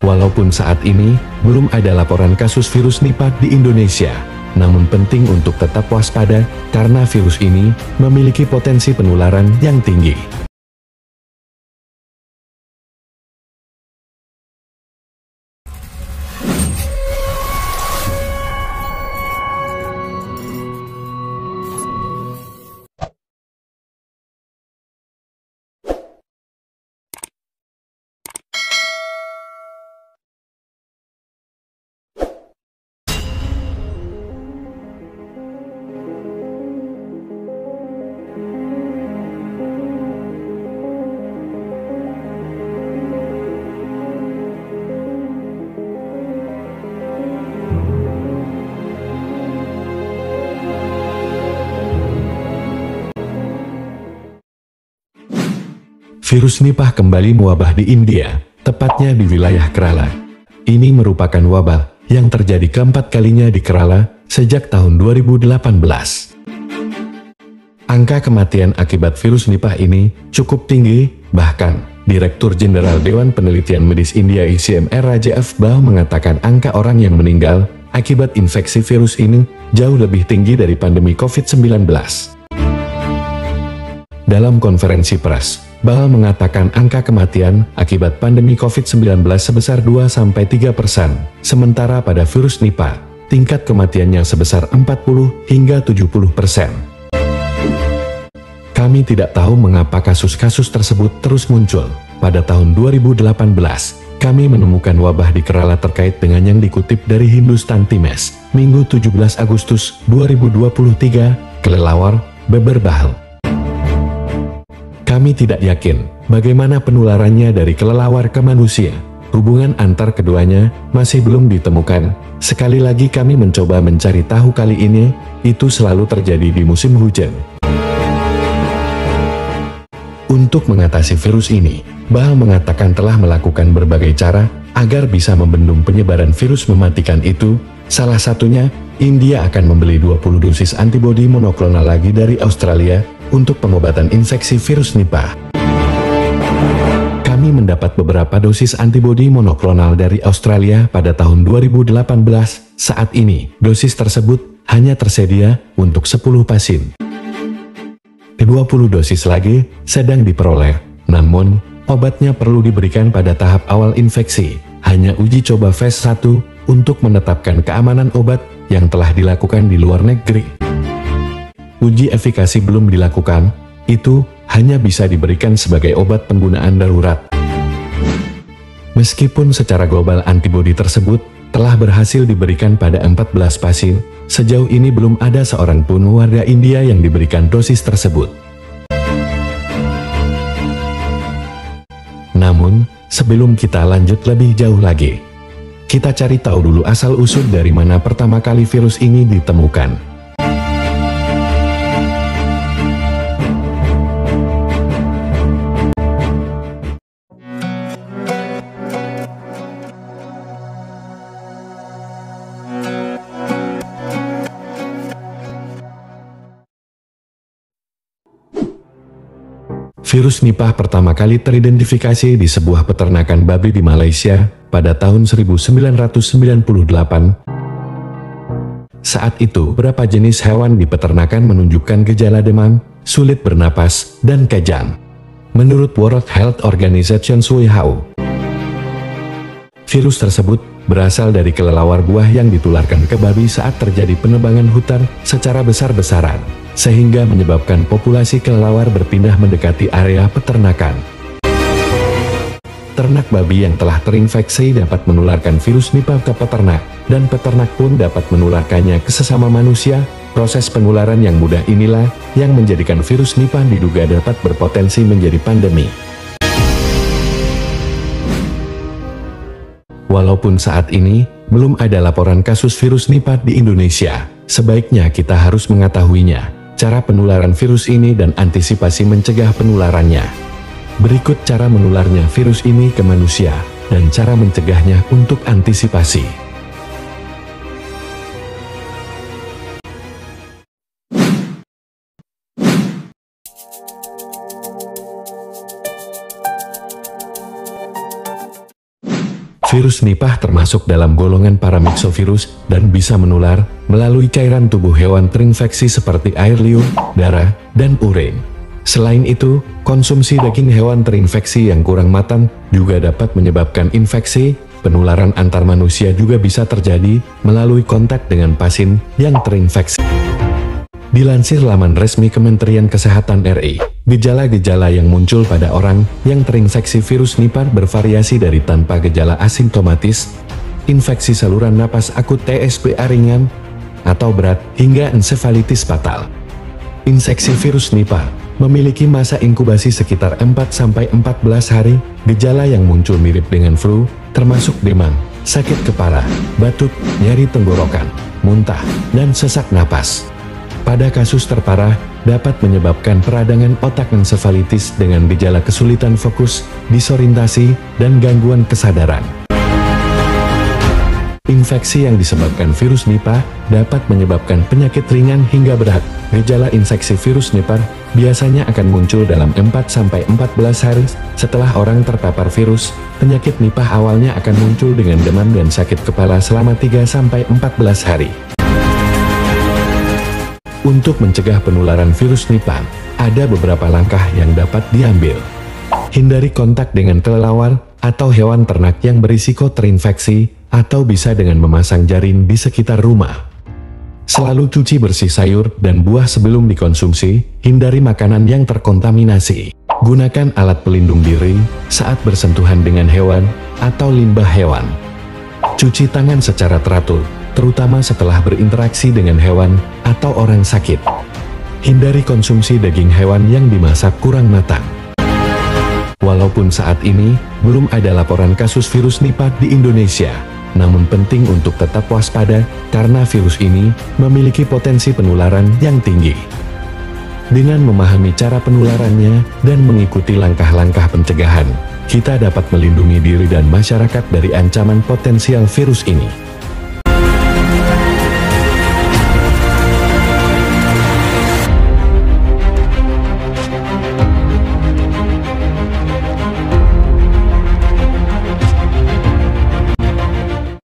Walaupun saat ini belum ada laporan kasus virus Nipah di Indonesia, namun penting untuk tetap waspada karena virus ini memiliki potensi penularan yang tinggi. Virus Nipah kembali mewabah di India, tepatnya di wilayah Kerala. Ini merupakan wabah yang terjadi keempat kalinya di Kerala sejak tahun 2018. Angka kematian akibat virus Nipah ini cukup tinggi, bahkan Direktur Jenderal Dewan Penelitian Medis India ICMR Raja F. Bahl mengatakan angka orang yang meninggal akibat infeksi virus ini jauh lebih tinggi dari pandemi COVID-19. Dalam konferensi pers, Bahl mengatakan angka kematian akibat pandemi COVID-19 sebesar 2-3%, sementara pada virus Nipah, tingkat kematiannya sebesar 40 hingga 70%. Kami tidak tahu mengapa kasus-kasus tersebut terus muncul. Pada tahun 2018, kami menemukan wabah di Kerala terkait dengan yang dikutip dari Hindustan Times, Minggu 17 Agustus 2023, kelelawar, beber Bahl. Kami tidak yakin bagaimana penularannya dari kelelawar ke manusia. Hubungan antar keduanya masih belum ditemukan. Sekali lagi kami mencoba mencari tahu kali ini, itu selalu terjadi di musim hujan. Untuk mengatasi virus ini, Bahl mengatakan telah melakukan berbagai cara agar bisa membendung penyebaran virus mematikan itu. Salah satunya, India akan membeli 20 dosis antibodi monoklonal lagi dari Australia untuk pengobatan infeksi virus Nipah. Kami mendapat beberapa dosis antibodi monoklonal dari Australia pada tahun 2018. Saat ini, dosis tersebut hanya tersedia untuk 10 pasien. 20 dosis lagi sedang diperoleh, namun obatnya perlu diberikan pada tahap awal infeksi. Hanya uji coba fase 1 untuk menetapkan keamanan obat yang telah dilakukan di luar negeri. Uji efikasi belum dilakukan, itu hanya bisa diberikan sebagai obat penggunaan darurat. Meskipun secara global antibodi tersebut telah berhasil diberikan pada 14 pasien, sejauh ini belum ada seorang pun warga India yang diberikan dosis tersebut. Namun, sebelum kita lanjut lebih jauh lagi, kita cari tahu dulu asal-usul dari mana pertama kali virus ini ditemukan. Virus Nipah pertama kali teridentifikasi di sebuah peternakan babi di Malaysia pada tahun 1998. Saat itu, beberapa jenis hewan di peternakan menunjukkan gejala demam, sulit bernapas, dan kejang. Menurut World Health Organization (WHO), virus tersebut berasal dari kelelawar buah yang ditularkan ke babi saat terjadi penebangan hutan secara besar-besaran, sehingga menyebabkan populasi kelelawar berpindah mendekati area peternakan. Ternak babi yang telah terinfeksi dapat menularkan virus Nipah ke peternak, dan peternak pun dapat menularkannya ke sesama manusia. Proses penularan yang mudah inilah yang menjadikan virus Nipah diduga dapat berpotensi menjadi pandemi. Walaupun saat ini belum ada laporan kasus virus Nipah di Indonesia, sebaiknya kita harus mengetahuinya, cara penularan virus ini dan antisipasi mencegah penularannya. Berikut cara menularnya virus ini ke manusia, dan cara mencegahnya untuk antisipasi. Virus Nipah termasuk dalam golongan paramyxovirus dan bisa menular melalui cairan tubuh hewan terinfeksi seperti air liur, darah, dan urin. Selain itu, konsumsi daging hewan terinfeksi yang kurang matang juga dapat menyebabkan infeksi. Penularan antar manusia juga bisa terjadi melalui kontak dengan pasien yang terinfeksi. Dilansir laman resmi Kementerian Kesehatan RI, gejala-gejala yang muncul pada orang yang terinfeksi virus Nipah bervariasi dari tanpa gejala asimptomatis, infeksi saluran napas akut TSPA ringan, atau berat, hingga ensefalitis fatal. Infeksi virus Nipah memiliki masa inkubasi sekitar 4-14 hari. Gejala yang muncul mirip dengan flu, termasuk demam, sakit kepala, batuk, nyeri tenggorokan, muntah, dan sesak napas. Pada kasus terparah, dapat menyebabkan peradangan otak ensefalitis dengan gejala kesulitan fokus, disorientasi, dan gangguan kesadaran. Infeksi yang disebabkan virus Nipah dapat menyebabkan penyakit ringan hingga berat. Gejala infeksi virus Nipah biasanya akan muncul dalam 4-14 hari setelah orang terpapar virus. Penyakit Nipah awalnya akan muncul dengan demam dan sakit kepala selama 3-14 hari. Untuk mencegah penularan virus Nipah, ada beberapa langkah yang dapat diambil. Hindari kontak dengan kelelawar atau hewan ternak yang berisiko terinfeksi, atau bisa dengan memasang jaring di sekitar rumah. Selalu cuci bersih sayur dan buah sebelum dikonsumsi. Hindari makanan yang terkontaminasi. Gunakan alat pelindung diri saat bersentuhan dengan hewan atau limbah hewan. Cuci tangan secara teratur, terutama setelah berinteraksi dengan hewan atau orang sakit. Hindari konsumsi daging hewan yang dimasak kurang matang. Walaupun saat ini belum ada laporan kasus virus Nipah di Indonesia, namun penting untuk tetap waspada karena virus ini memiliki potensi penularan yang tinggi. Dengan memahami cara penularannya dan mengikuti langkah-langkah pencegahan, kita dapat melindungi diri dan masyarakat dari ancaman potensial virus ini.